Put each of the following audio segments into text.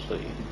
صحیح.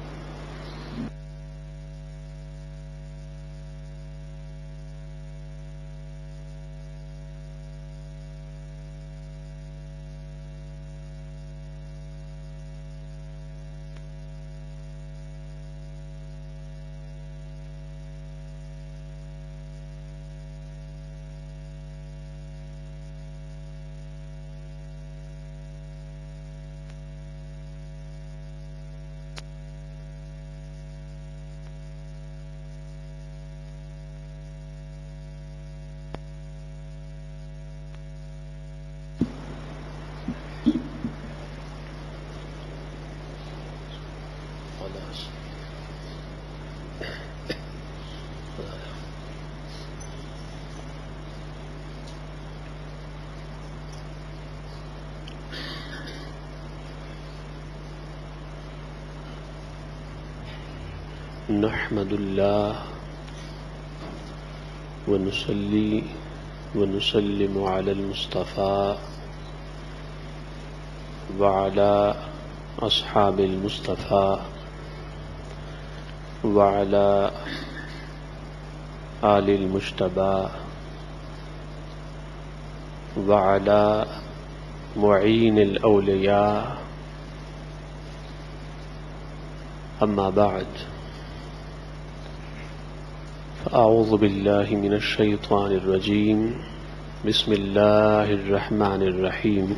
نحمد اللہ ونصلی ونسلم علی المصطفیٰ وعلی اصحاب المصطفیٰ وعلی آل المجتبیٰ وعلی معین الاولیاء. اما بعد اعوذ باللہ من الشیطان الرجیم. بسم اللہ الرحمن الرحیم.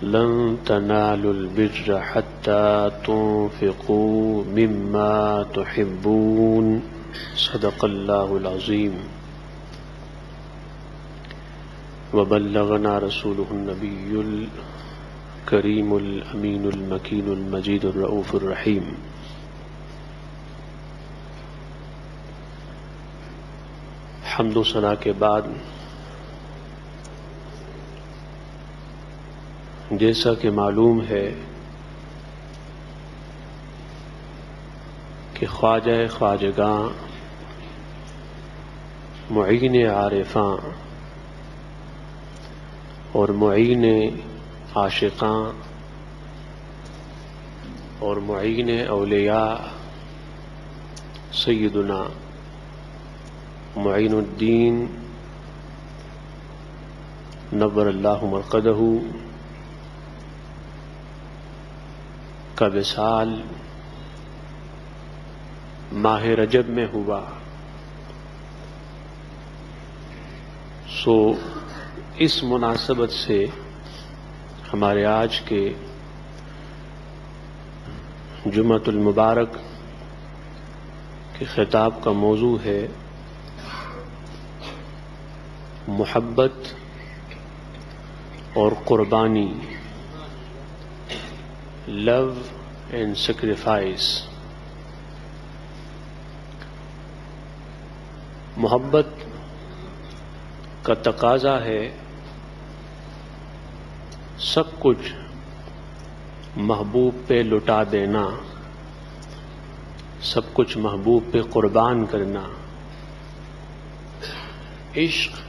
لن تنالوا البر حتى تنفقوا مما تحبون. صدق اللہ العظیم. وبلغنا رسوله النبی الکریم الامین المکین المجید الرؤوف الرحیم. حمد و ثنا کے بعد جیسا کہ معلوم ہے کہ خواجہ خواجگاں معین عارفاں اور معین عاشقاں اور معین اولیاء سیدنا معین الدین نور اللہ مرقدہ کا وصال ماہ رجب میں ہوا. سو اس مناسبت سے ہمارے آج کے جمعۃ المبارک کے خطاب کا موضوع ہے محبت اور قربانی. لو اینڈ سیکریفائس. محبت کا تقاضا ہے سب کچھ محبوب پہ لٹا دینا، سب کچھ محبوب پہ قربان کرنا. عشق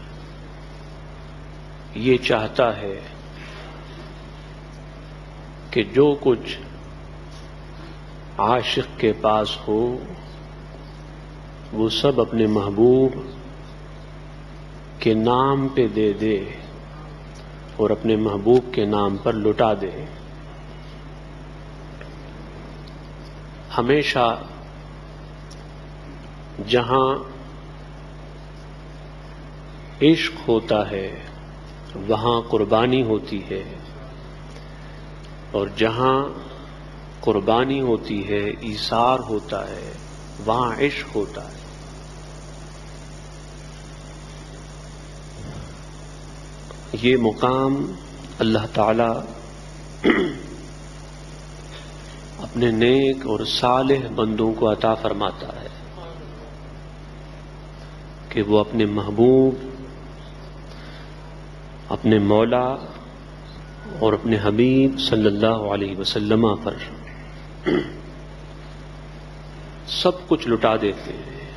یہ چاہتا ہے کہ جو کچھ عاشق کے پاس ہو وہ سب اپنے محبوب کے نام پہ دے دے اور اپنے محبوب کے نام پر لٹا دے. ہمیشہ جہاں عشق ہوتا ہے وہاں قربانی ہوتی ہے، اور جہاں قربانی ہوتی ہے ایثار ہوتا ہے وہاں عشق ہوتا ہے. یہ مقام اللہ تعالی اپنے نیک اور صالح بندوں کو عطا فرماتا ہے کہ وہ اپنے محبوب، اپنے مولا اور اپنے حبیب صلی اللہ علیہ وسلم پر سب کچھ لٹا دیتے ہیں.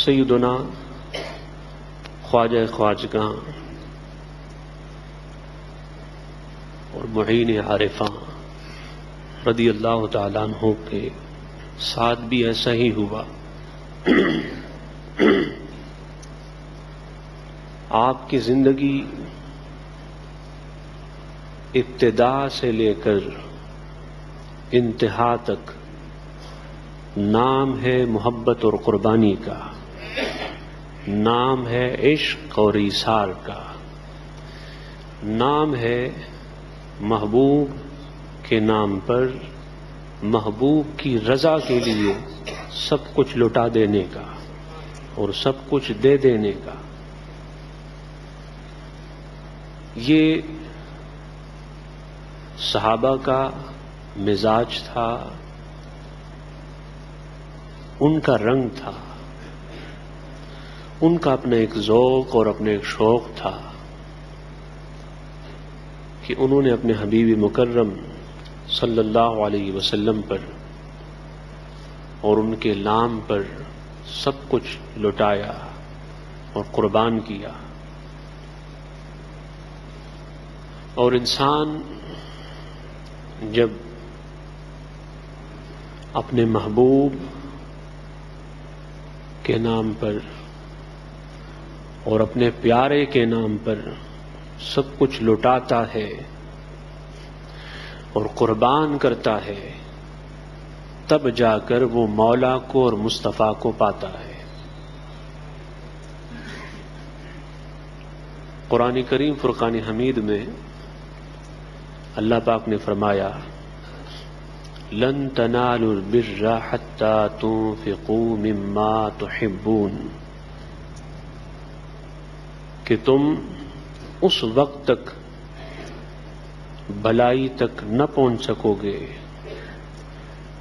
سیدنا خواجہ خواجگاں معین عارفاں رضی اللہ تعالیٰ عنہ کے ساتھ بھی ایسا ہی ہوا. آپ کی زندگی ابتدا سے لے کر انتہا تک نام ہے محبت اور قربانی کا، نام ہے عشق اور ایثار کا، نام ہے محبوب کے نام پر محبوب کی رضا کے لیے سب کچھ لٹا دینے کا اور سب کچھ دے دینے کا. یہ صحابہ کا مزاج تھا، ان کا رنگ تھا، ان کا اپنا ایک ذوق اور اپنا ایک شوق تھا کہ انہوں نے اپنے حبیب مکرم صلی اللہ علیہ وسلم پر اور ان کے نام پر سب کچھ لٹایا اور قربان کیا. اور انسان جب اپنے محبوب کے نام پر اور اپنے پیارے کے نام پر سب کچھ لٹاتا ہے اور قربان کرتا ہے، تب جا کر وہ مولا کو اور مصطفیٰ کو پاتا ہے. قرآن کریم فرقان حمید میں اللہ پاک نے فرمایا لن تنالوا البر حتى تنفقوا مما تحبون، کہ تم اس وقت تک بھلائی تک نہ پہنچ سکو گے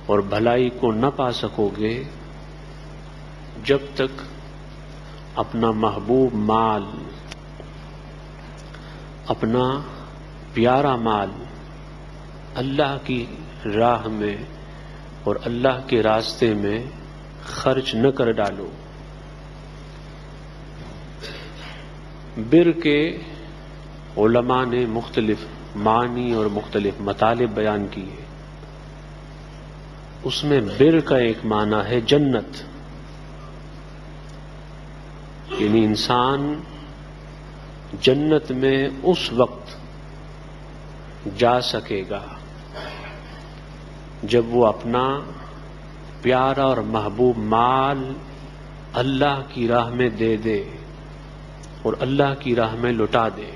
اور بھلائی کو نہ پا سکو گے جب تک اپنا محبوب مال، اپنا پیارا مال اللہ کی راہ میں اور اللہ کے راستے میں خرچ نہ کر ڈالو. بر کے علماء نے مختلف معنی اور مختلف مطالب بیان کیے. اس میں بر کا ایک معنی ہے جنت، یعنی انسان جنت میں اس وقت جا سکے گا جب وہ اپنا پیارا اور محبوب مال اللہ کی راہ میں دے دے اور اللہ کی راہ میں لٹا دے.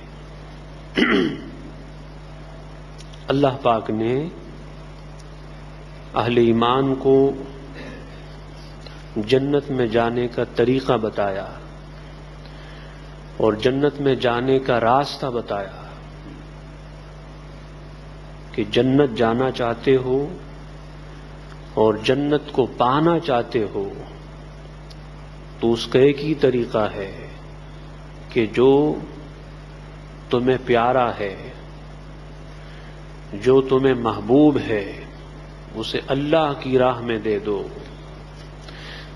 اللہ پاک نے اہل ایمان کو جنت میں جانے کا طریقہ بتایا اور جنت میں جانے کا راستہ بتایا کہ جنت جانا چاہتے ہو اور جنت کو پانا چاہتے ہو تو اس کا ایک ہی طریقہ ہے کہ جو تمہیں پیارا ہے، جو تمہیں محبوب ہے، اسے اللہ کی راہ میں دے دو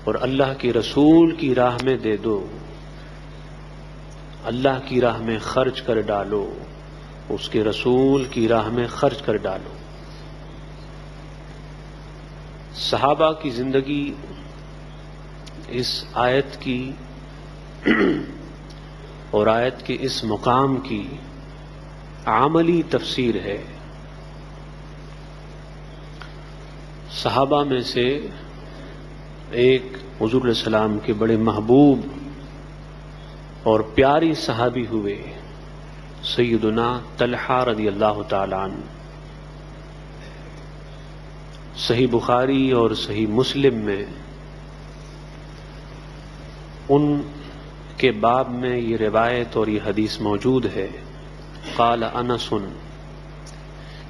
اور اللہ کے رسول کی راہ میں دے دو، اللہ کی راہ میں خرچ کر ڈالو، اس کے رسول کی راہ میں خرچ کر ڈالو. صحابہ کی زندگی اس آیت کی اور آیت کے اس مقام کی عملی تفسیر ہے. صحابہ میں سے ایک حضور علیہ السلام کے بڑے محبوب اور پیاری صحابی ہوئے سیدنا طلحہ رضی اللہ تعالیٰ عنہ. صحیح بخاری اور صحیح مسلم میں ان کے باب میں یہ روایت اور یہ حدیث موجود ہے. قال انس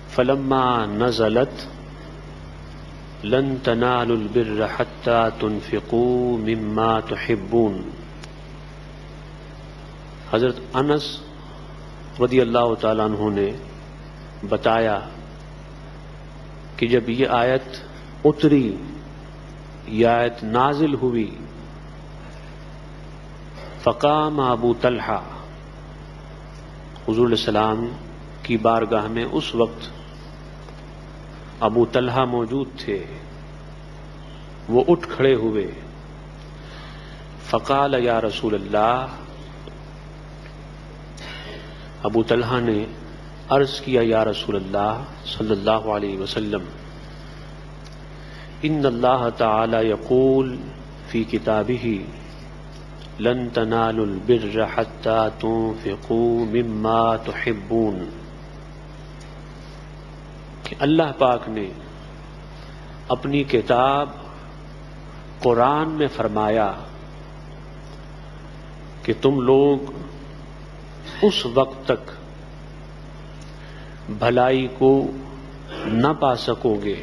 فلما نزلت لن تنالوا البر حتى تنفقوا مما تحبون، حضرت انس رضی اللہ تعالیٰ عنہ نے بتایا کہ جب یہ آیت اتری، یہ آیت نازل ہوئی، فقام ابو طلحہ، حضور علیہ السلام کی بارگاہ میں اس وقت ابو طلحہ موجود تھے. وہ اٹھ کھڑے ہوئے. فقال یا رسول اللہ، ابو طلحہ نے عرض کیا یا رسول اللہ صلی اللہ علیہ وسلم، ان اللہ تعالی یقول فی کتابہ لن تنالوا البر حتی تنفقوا مما تحبون، کہ اللہ پاک نے اپنی کتاب قرآن میں فرمایا کہ تم لوگ اس وقت تک بھلائی کو نہ پا سکو گے،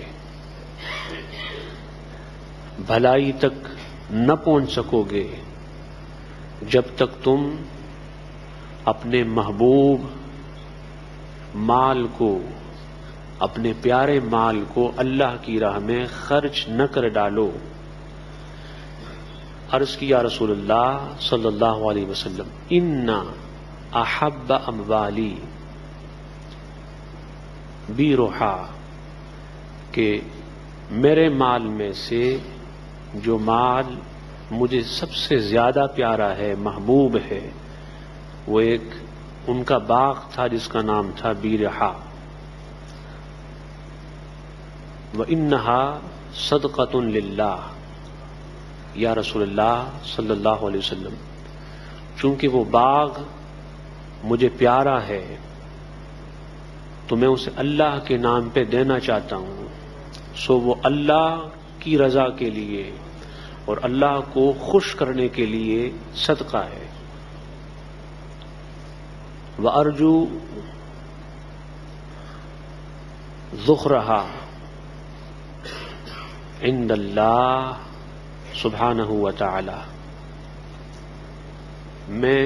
بھلائی تک نہ پہنچ سکو گے جب تک تم اپنے محبوب مال کو، اپنے پیارے مال کو اللہ کی راہ میں خرچ نہ کر ڈالو. عرض کیا رسول اللہ صلی اللہ علیہ وسلم، ان احب اموالی بیرحا، کہ میرے مال میں سے جو مال مجھے سب سے زیادہ پیارا ہے، محبوب ہے، وہ ایک ان کا باغ تھا جس کا نام تھا بیرحا. وَإِنَّهَا صَدْقَةٌ لِلَّهِ، یا رسول اللہ صلی اللہ علیہ وسلم، چونکہ وہ باغ مجھے پیارا ہے تو میں اسے اللہ کے نام پہ دینا چاہتا ہوں، سو وہ اللہ کی رضا کے لیے اور اللہ کو خوش کرنے کے لیے صدقہ ہے. وَأَرْجُو ذُخْرَهَا عند اللہ سبحانہ وتعالی، میں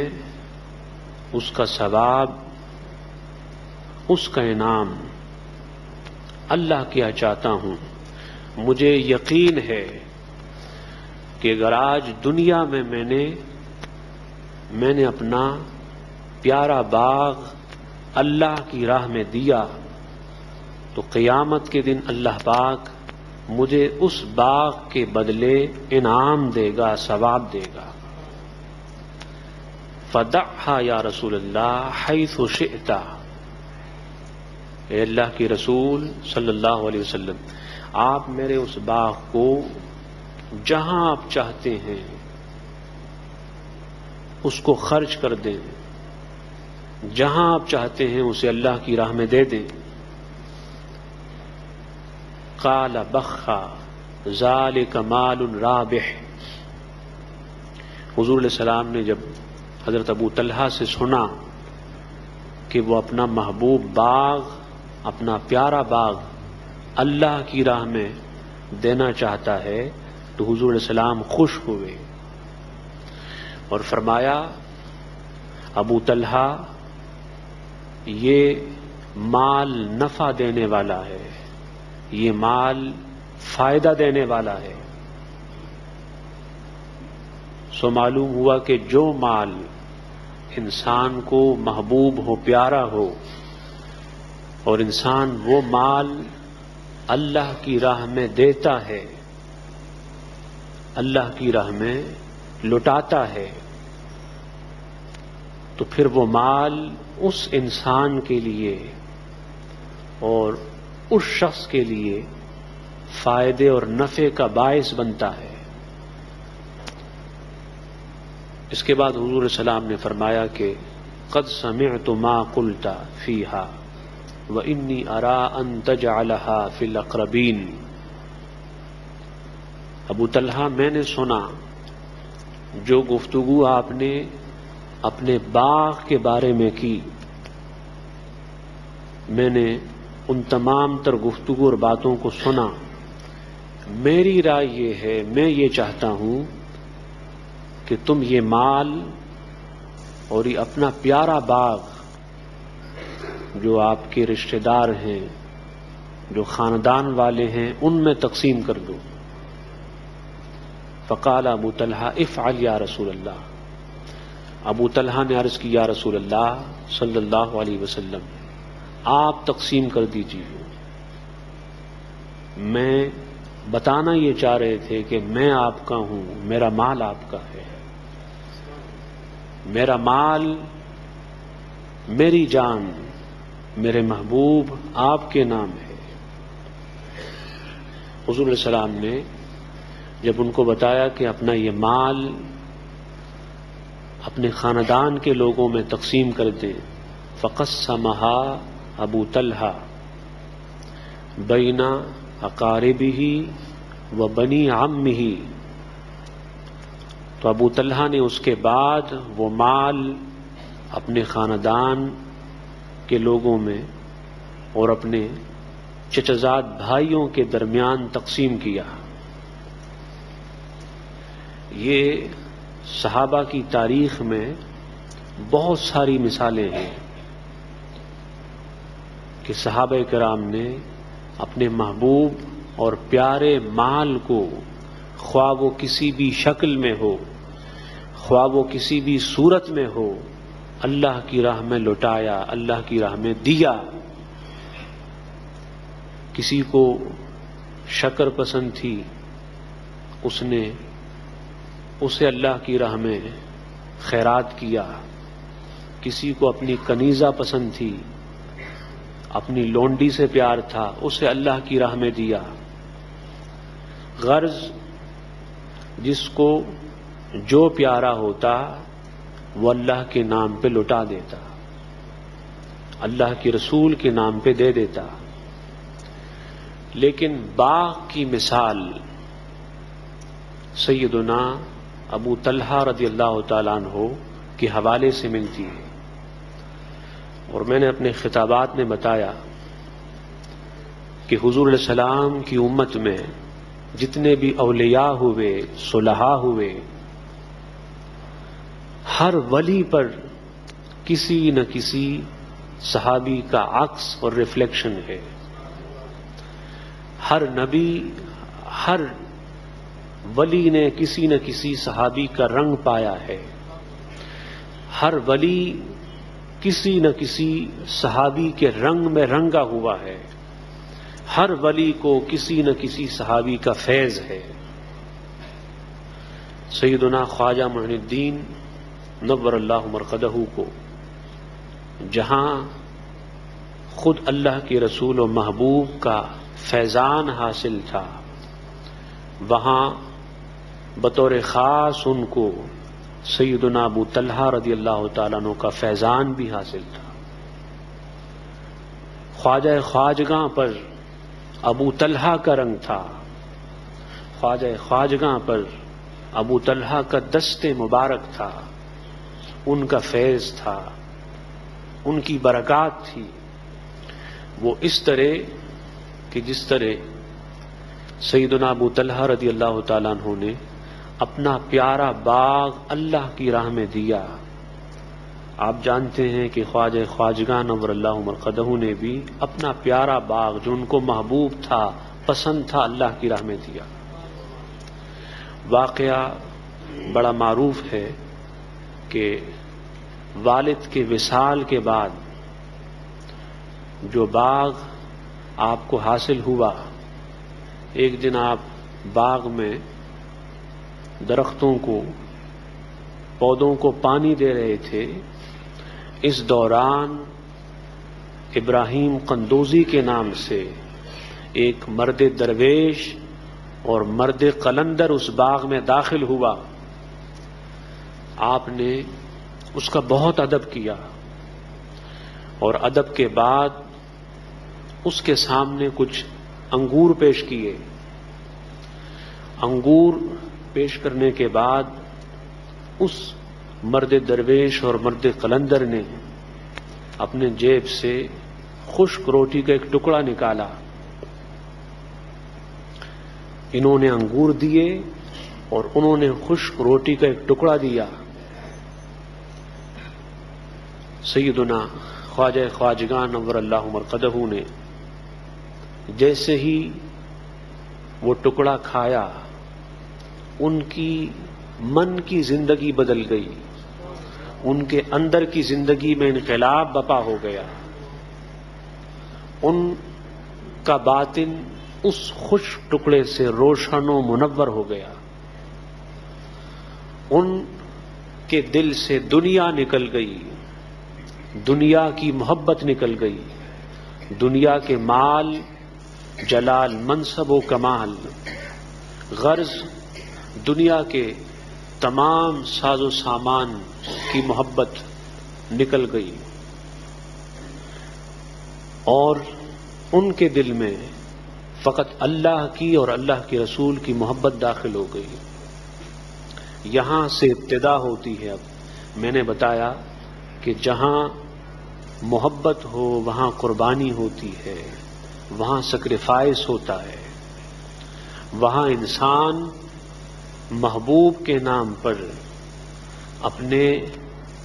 اس کا ثواب، اس کا انعام اللہ کیا چاہتا ہوں. مجھے یقین ہے کہ اگر آج دنیا میں میں نے اپنا پیارا باغ اللہ کی راہ میں دیا تو قیامت کے دن اللہ پاک مجھے اس باغ کے بدلے انعام دے گا، ثواب دے گا. فدعها یا رسول اللہ حیث شئت، اے اللہ کے رسول صلی اللہ علیہ وسلم، آپ میرے اس باغ کو جہاں آپ چاہتے ہیں اس کو خرچ کر دیں، جہاں آپ چاہتے ہیں اسے اللہ کی راہ میں دے دیں. قال بخا ذالک مال رابح، حضور علیہ السلام نے جب حضرت ابو طلحہ سے سنا کہ وہ اپنا محبوب باغ، اپنا پیارا باغ اللہ کی راہ میں دینا چاہتا ہے تو حضور علیہ السلام خوش ہوئے اور فرمایا، ابو طلحہ یہ مال نفع دینے والا ہے، یہ مال فائدہ دینے والا ہے. سو معلوم ہوا کہ جو مال انسان کو محبوب ہو، پیارا ہو، اور انسان وہ مال اللہ کی راہ میں دیتا ہے، اللہ کی راہ میں لٹاتا ہے، تو پھر وہ مال اس انسان کے لیے اور اس شخص کے لیے فائدے اور نفع کا باعث بنتا ہے. اس کے بعد حضور علیہ السلام نے فرمایا کہ قد سمعت ما قلت فیها وانی ارى ان تجعلها فی الاقربین. ابو طلحہ، میں نے سنا جو گفتگو آپ نے اپنے باغ کے بارے میں کی، میں نے ان تمام تر گفتگو اور باتوں کو سنا. میری رائے یہ ہے، میں یہ چاہتا ہوں کہ تم یہ مال اور یہ اپنا پیارا باغ جو آپ کے رشتہ دار ہیں، جو خاندان والے ہیں، ان میں تقسیم کر دو. فقال ابو طلحہ افعل یا رسول اللہ. ابو طلحہ نے عرض کی یا رسول اللہ صلی اللہ علیہ وسلم، آپ تقسیم کر دیجیے. میں بتانا یہ چاہ رہے تھے کہ میں آپ کا ہوں، میرا مال آپ کا ہے، میرا مال، میری جان، میرے محبوب آپ کے نام ہے. حضور علیہ السلام نے جب ان کو بتایا کہ اپنا یہ مال اپنے خاندان کے لوگوں میں تقسیم کر دیں، فقسمها ابو طلحہ بین اقاربہ و بنی عمہ، تو ابو طلحہ نے اس کے بعد وہ مال اپنے خاندان کے لوگوں میں اور اپنے چچزاد بھائیوں کے درمیان تقسیم کیا. یہ صحابہ کی تاریخ میں بہت ساری مثالیں ہیں کہ صحابہ کرام نے اپنے محبوب اور پیارے مال کو، خواہ وہ کسی بھی شکل میں ہو، خواہ وہ کسی بھی صورت میں ہو، اللہ کی راہ میں لٹایا، اللہ کی راہ میں دیا. کسی کو شکر پسند تھی، اس نے اسے اللہ کی راہ میں خیرات کیا. کسی کو اپنی کنیزہ پسند تھی، اپنی لونڈی سے پیار تھا، اسے اللہ کی راہ میں دیا. غرض جس کو جو پیارا ہوتا وہ اللہ کے نام پہ لٹا دیتا، اللہ کے رسول کے نام پہ دے دیتا. لیکن باغ کی مثال سیدنا ابو طلحہ رضی اللہ تعالیٰ عنہ کے حوالے سے ملتی ہے. اور میں نے اپنے خطابات میں بتایا کہ حضور علیہ السلام کی امت میں جتنے بھی اولیاء ہوئے، صلحاء ہوئے، ہر ولی پر کسی نہ کسی صحابی کا عکس اور ریفلیکشن ہے. ہر نبی، ہر ولی نے کسی نہ کسی صحابی کا رنگ پایا ہے. ہر ولی کسی نہ کسی صحابی کے رنگ میں رنگا ہوا ہے. ہر ولی کو کسی نہ کسی صحابی کا فیض ہے. سیدنا خواجہ معین الدین نور اللہ مرقدہ کو جہاں خود اللہ کے رسول و محبوب کا فیضان حاصل تھا، وہاں بطور خاص ان کو سیدنا ابو طلحہ رضی اللہ تعالیٰ عنہ کا فیضان بھی حاصل تھا. خواجہ خواجگاں پر ابو طلحہ کا رنگ تھا، خواجہ خواجگاں پر ابو طلحہ کا دست مبارک تھا، ان کا فیض تھا، ان کی برکات تھی. وہ اس طرح کہ جس طرح سیدنا ابو طلحہ رضی اللہ تعالیٰ عنہ نے اپنا پیارا باغ اللہ کی راہ میں دیا. آپ جانتے ہیں کہ خواجہ خواجگاں نور اللہ مرقدہ نے بھی اپنا پیارا باغ جو ان کو محبوب تھا، پسند تھا، اللہ کی راہ میں دیا. واقعہ بڑا معروف ہے کہ والد کے وصال کے بعد جو باغ آپ کو حاصل ہوا، ایک دن آپ باغ میں درختوں کو، پودوں کو پانی دے رہے تھے. اس دوران ابراہیم قندوزی کے نام سے ایک مرد درویش اور مرد قلندر اس باغ میں داخل ہوا. آپ نے اس کا بہت ادب کیا اور ادب کے بعد اس کے سامنے کچھ انگور پیش کیے. انگور پیش کرنے کے بعد اس مرد درویش اور مرد قلندر نے اپنے جیب سے خشک روٹی کا ایک ٹکڑا نکالا. انہوں نے انگور دیے اور انہوں نے خشک روٹی کا ایک ٹکڑا دیا. سیدنا خواجہ خواجگاں نور اللہ مرقدہ نے جیسے ہی وہ ٹکڑا کھایا، ان کی من کی زندگی بدل گئی، ان کے اندر کی زندگی میں انقلاب بپا ہو گیا. ان کا باطن اس خوش ٹکڑے سے روشن و منور ہو گیا، ان کے دل سے دنیا نکل گئی، دنیا کی محبت نکل گئی، دنیا کے مال، جلال، منصب و کمال، غرض دنیا کے تمام ساز و سامان کی محبت نکل گئی، اور ان کے دل میں فقط اللہ کی اور اللہ کے رسول کی محبت داخل ہو گئی۔ یہاں سے ابتدا ہوتی ہے۔ اب میں نے بتایا کہ جہاں محبت ہو وہاں قربانی ہوتی ہے، وہاں سیکریفائس ہوتا ہے، وہاں انسان محبوب کے نام پر اپنے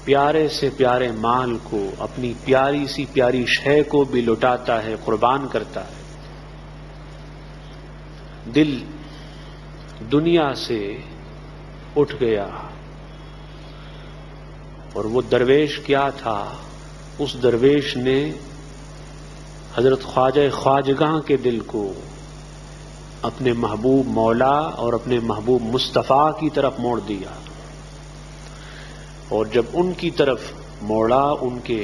پیارے سے پیارے مال کو، اپنی پیاری سی پیاری شے کو بھی لٹاتا ہے، قربان کرتا ہے۔ دل دنیا سے اٹھ گیا، اور وہ درویش کیا تھا؟ اس درویش نے حضرت خواجہ خواجگاں کے دل کو اپنے محبوب مولا اور اپنے محبوب مصطفیٰ کی طرف موڑ دیا، اور جب ان کی طرف موڑا، ان کے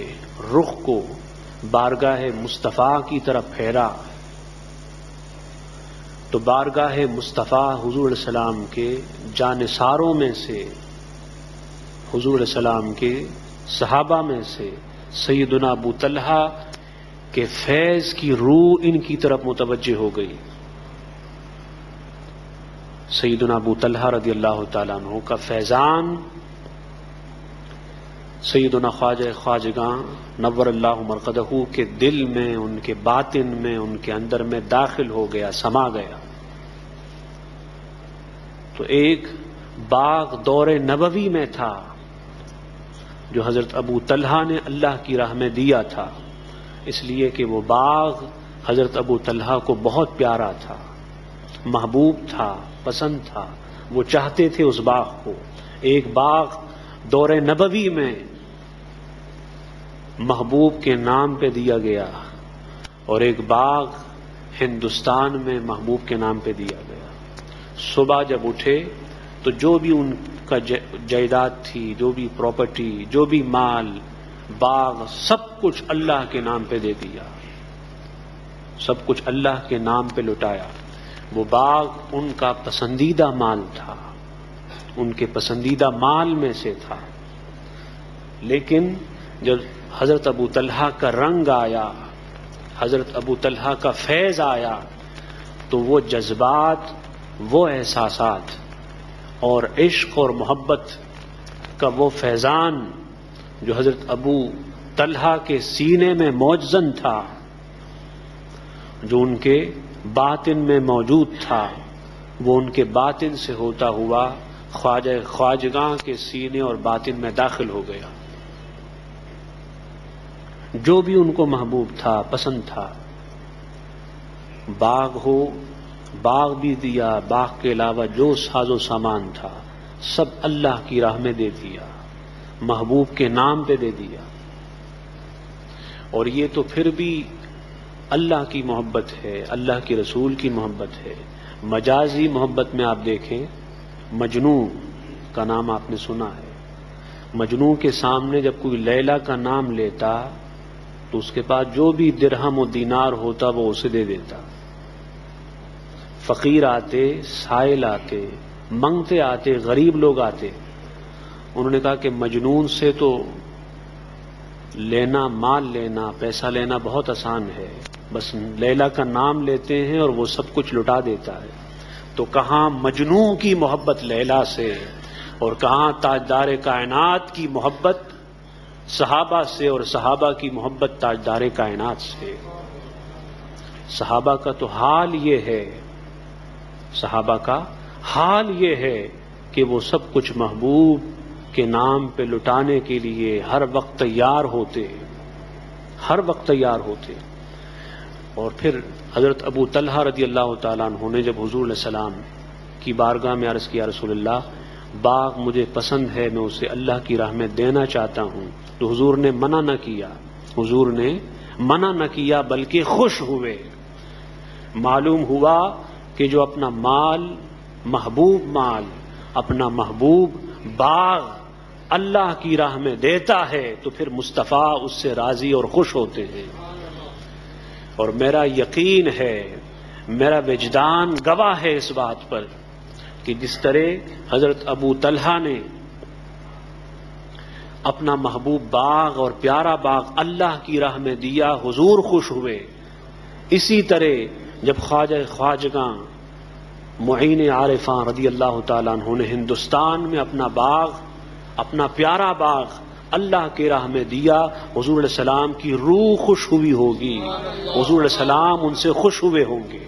رخ کو بارگاہ مصطفیٰ کی طرف پھیرا، تو بارگاہ مصطفیٰ حضور علیہ السلام کے جانثاروں میں سے، حضور علیہ السلام کے صحابہ میں سے سیدنا ابو طلحہ کے فیض کی روح ان کی طرف متوجہ ہو گئی۔ سیدنا ابو طلحہ رضی اللہ تعالیٰ عنہ کا فیضان سیدنا خواجہ خواجگاں نور اللہ مرقدہ کے دل میں، ان کے باطن میں، ان کے اندر میں داخل ہو گیا، سما گیا۔ تو ایک باغ دور نبوی میں تھا جو حضرت ابو طلحہ نے اللہ کی راہ میں دیا تھا، اس لیے کہ وہ باغ حضرت ابو طلحہ کو بہت پیارا تھا، محبوب تھا، پسند تھا، وہ چاہتے تھے اس باغ کو۔ ایک باغ دور نبوی میں محبوب کے نام پہ دیا گیا، اور ایک باغ ہندوستان میں محبوب کے نام پہ دیا گیا۔ صبح جب اٹھے تو جو بھی ان کا جائیداد تھی، جو بھی پراپرٹی، جو بھی مال، باغ، سب کچھ اللہ کے نام پہ دے دیا، سب کچھ اللہ کے نام پہ لٹایا۔ وہ باغ ان کا پسندیدہ مال تھا، ان کے پسندیدہ مال میں سے تھا، لیکن جب حضرت ابو طلحہ کا رنگ آیا، حضرت ابو طلحہ کا فیض آیا، تو وہ جذبات، وہ احساسات اور عشق اور محبت کا وہ فیضان جو حضرت ابو طلحہ کے سینے میں موجزن تھا، جو ان کے باطن میں موجود تھا، وہ ان کے باطن سے ہوتا ہوا خواجہ خواجگاں کے سینے اور باطن میں داخل ہو گیا۔ جو بھی ان کو محبوب تھا، پسند تھا، باغ ہو، باغ بھی دیا، باغ کے علاوہ جو ساز و سامان تھا سب اللہ کی راہ میں دے دیا، محبوب کے نام پہ دے دیا۔ اور یہ تو پھر بھی اللہ کی محبت ہے، اللہ کے رسول کی محبت ہے۔ مجازی محبت میں آپ دیکھیں، مجنوں کا نام آپ نے سنا ہے، مجنوں کے سامنے جب کوئی لیلا کا نام لیتا تو اس کے پاس جو بھی درہم و دینار ہوتا وہ اسے دے دیتا۔ فقیر آتے، سائل آتے، منگتے آتے، غریب لوگ آتے، انہوں نے کہا کہ مجنون سے تو لینا، مال لینا، پیسہ لینا بہت آسان ہے، بس لیلا کا نام لیتے ہیں اور وہ سب کچھ لٹا دیتا ہے۔ تو کہاں مجنوں کی محبت لیلا سے، اور کہاں تاجدار کائنات کی محبت صحابہ سے، اور صحابہ کی محبت تاجدار کائنات سے۔ صحابہ کا تو حال یہ ہے، صحابہ کا حال یہ ہے کہ وہ سب کچھ محبوب کے نام پہ لٹانے کے لیے ہر وقت تیار ہوتے، ہر وقت تیار ہوتے۔ اور پھر حضرت ابو طلحہ رضی اللہ تعالیٰ عنہ نے جب حضور علیہ السلام کی بارگاہ میں عرض کیا، رسول اللہ باغ مجھے پسند ہے، میں اسے اللہ کی راہ میں دینا چاہتا ہوں، تو حضور نے منع نہ کیا، حضور نے منع نہ کیا بلکہ خوش ہوئے۔ معلوم ہوا کہ جو اپنا مال، محبوب مال، اپنا محبوب باغ اللہ کی راہ میں دیتا ہے تو پھر مصطفیٰ اس سے راضی اور خوش ہوتے ہیں۔ اور میرا یقین ہے، میرا وجدان گواہ ہے اس بات پر کہ جس طرح حضرت ابو طلحہ نے اپنا محبوب باغ اور پیارا باغ اللہ کی راہ میں دیا، حضور خوش ہوئے، اسی طرح جب خواجہ خواجگاں معین عارفاں رضی اللہ تعالیٰ عنہ نے ہندوستان میں اپنا باغ، اپنا پیارا باغ اللہ کی راہ میں دیا، حضور علیہ السلام کی روح خوش ہوئی ہوگی، حضور علیہ السلام ان سے خوش ہوئے ہوں گے۔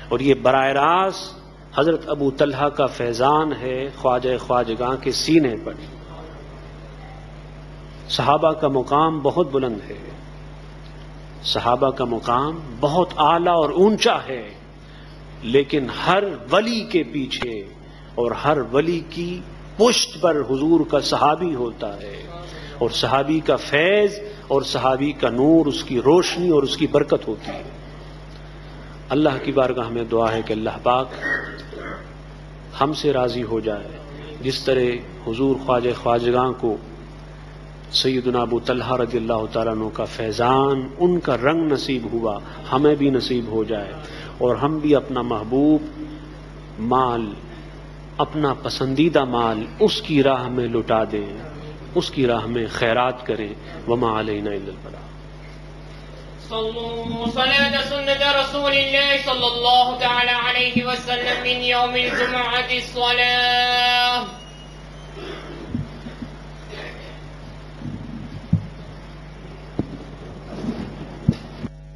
اور یہ براہ راست حضرت ابو طلحہ کا فیضان ہے خواجہ خواجگاں کے سینے پر۔ صحابہ کا مقام بہت بلند ہے، صحابہ کا مقام بہت اعلیٰ اور اونچا ہے، لیکن ہر ولی کے پیچھے اور ہر ولی کی پشت پر حضور کا صحابی ہوتا ہے، اور صحابی کا فیض اور صحابی کا نور، اس کی روشنی اور اس کی برکت ہوتی ہے۔ اللہ کی بارگاہ میں دعا ہے کہ اللہ پاک ہم سے راضی ہو جائے، جس طرح حضور خواجہ خواجگاں کو سیدنا ابو طلحہ رضی اللہ تعالیٰ عنہ کا فیضان، ان کا رنگ نصیب ہوا، ہمیں بھی نصیب ہو جائے، اور ہم بھی اپنا محبوب مال، اپنا پسندیدہ مال اس کی راہ میں لٹا دیں، اس کی راہ میں خیرات کریں۔ وما علینا الا البلاغ۔ صلوا صلاة سنة رسول الله صلى الله تعالى عليه وسلم من يوم الجمعة الصلاة